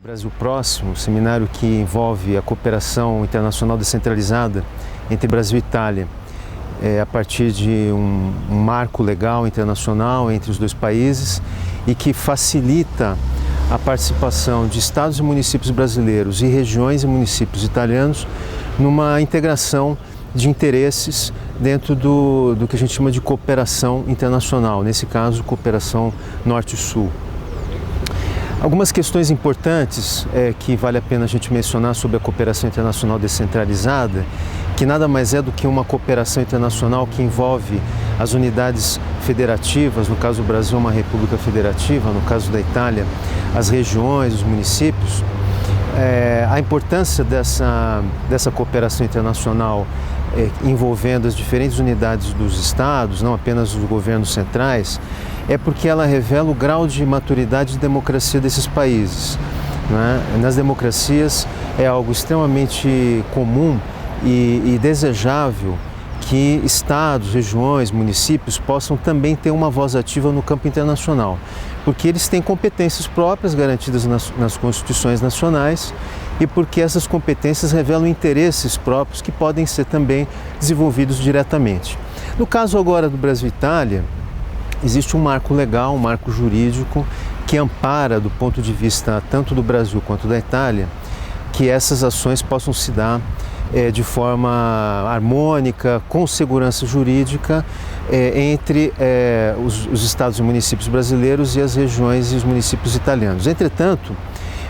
Brasil Próximo, seminário que envolve a cooperação internacional descentralizada entre Brasil e Itália, a partir de um marco legal internacional entre os dois países e que facilita a participação de estados e municípios brasileiros e regiões e municípios italianos numa integração de interesses dentro do que a gente chama de cooperação internacional, nesse caso, cooperação Norte-Sul. Algumas questões importantes que vale a pena a gente mencionar sobre a cooperação internacional descentralizada, que nada mais é do que uma cooperação internacional que envolve as unidades federativas, no caso do Brasil uma república federativa, no caso da Itália as regiões, os municípios. A importância dessa cooperação internacional envolvendo as diferentes unidades dos estados, não apenas os governos centrais, é porque ela revela o grau de maturidade de democracia desses países, né? Nas democracias é algo extremamente comum e desejável que estados, regiões, municípios possam também ter uma voz ativa no campo internacional, porque eles têm competências próprias garantidas nas constituições nacionais e porque essas competências revelam interesses próprios que podem ser também desenvolvidos diretamente. No caso agora do Brasil e Itália, existe um marco legal, um marco jurídico que ampara, do ponto de vista tanto do Brasil quanto da Itália, que essas ações possam se dar de forma harmônica, com segurança jurídica, entre os estados e municípios brasileiros e as regiões e os municípios italianos. Entretanto,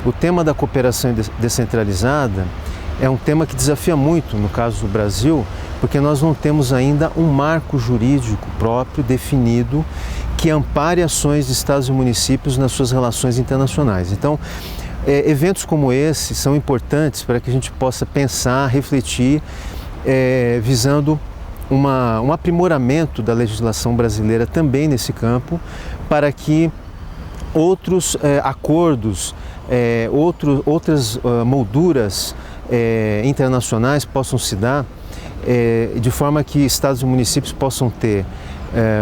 o tema da cooperação descentralizada é um tema que desafia muito, no caso do Brasil, porque nós não temos ainda um marco jurídico próprio, definido, que ampare ações de estados e municípios nas suas relações internacionais. Então, eventos como esse são importantes para que a gente possa pensar, refletir, visando um aprimoramento da legislação brasileira também nesse campo, para que outros acordos, outras molduras internacionais possam se dar, de forma que estados e municípios possam ter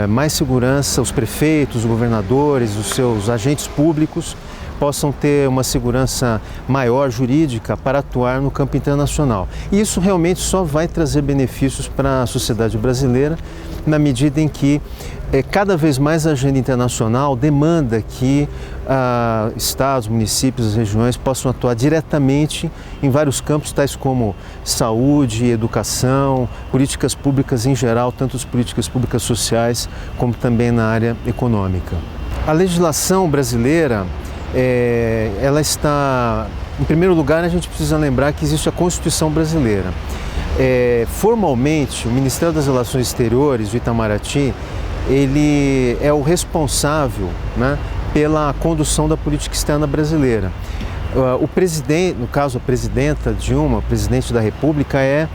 mais segurança, os prefeitos, os governadores, os seus agentes públicos possam ter uma segurança maior jurídica para atuar no campo internacional. E isso realmente só vai trazer benefícios para a sociedade brasileira, na medida em que cada vez mais a agenda internacional demanda que estados, municípios, regiões possam atuar diretamente em vários campos, tais como saúde, educação, políticas públicas em geral, tanto as políticas públicas sociais como também na área econômica. A legislação brasileira, ela está, em primeiro lugar, a gente precisa lembrar que existe a Constituição brasileira. Formalmente, o Ministério das Relações Exteriores, o Itamaraty, ele é o responsável, né, pela condução da política externa brasileira. O presidente, no caso a presidenta Dilma, o presidente da República, é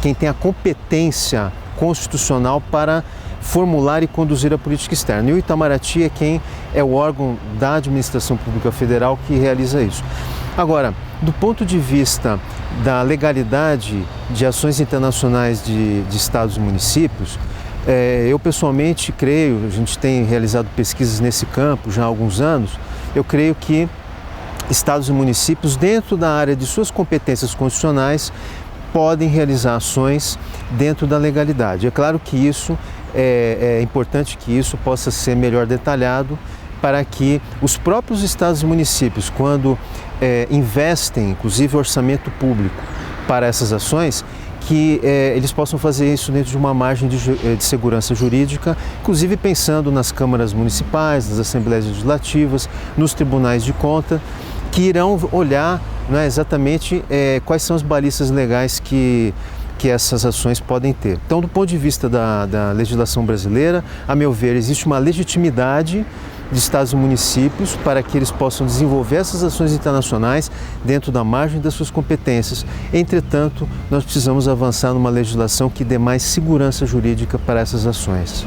quem tem a competência constitucional para formular e conduzir a política externa. E o Itamaraty é quem é o órgão da administração pública federal que realiza isso. Agora, do ponto de vista da legalidade de ações internacionais de estados e municípios, eu pessoalmente creio, a gente tem realizado pesquisas nesse campo já há alguns anos, eu creio que estados e municípios, dentro da área de suas competências constitucionais, podem realizar ações dentro da legalidade. É claro que isso é importante que isso possa ser melhor detalhado para que os próprios estados e municípios, quando investem, inclusive orçamento público para essas ações, que eles possam fazer isso dentro de uma margem de segurança jurídica, inclusive pensando nas câmaras municipais, nas assembleias legislativas, nos tribunais de conta, que irão olhar, né, exatamente quais são as balizas legais que essas ações podem ter. Então, do ponto de vista da legislação brasileira, a meu ver, existe uma legitimidade de estados e municípios para que eles possam desenvolver essas ações internacionais dentro da margem das suas competências. Entretanto, nós precisamos avançar numa legislação que dê mais segurança jurídica para essas ações.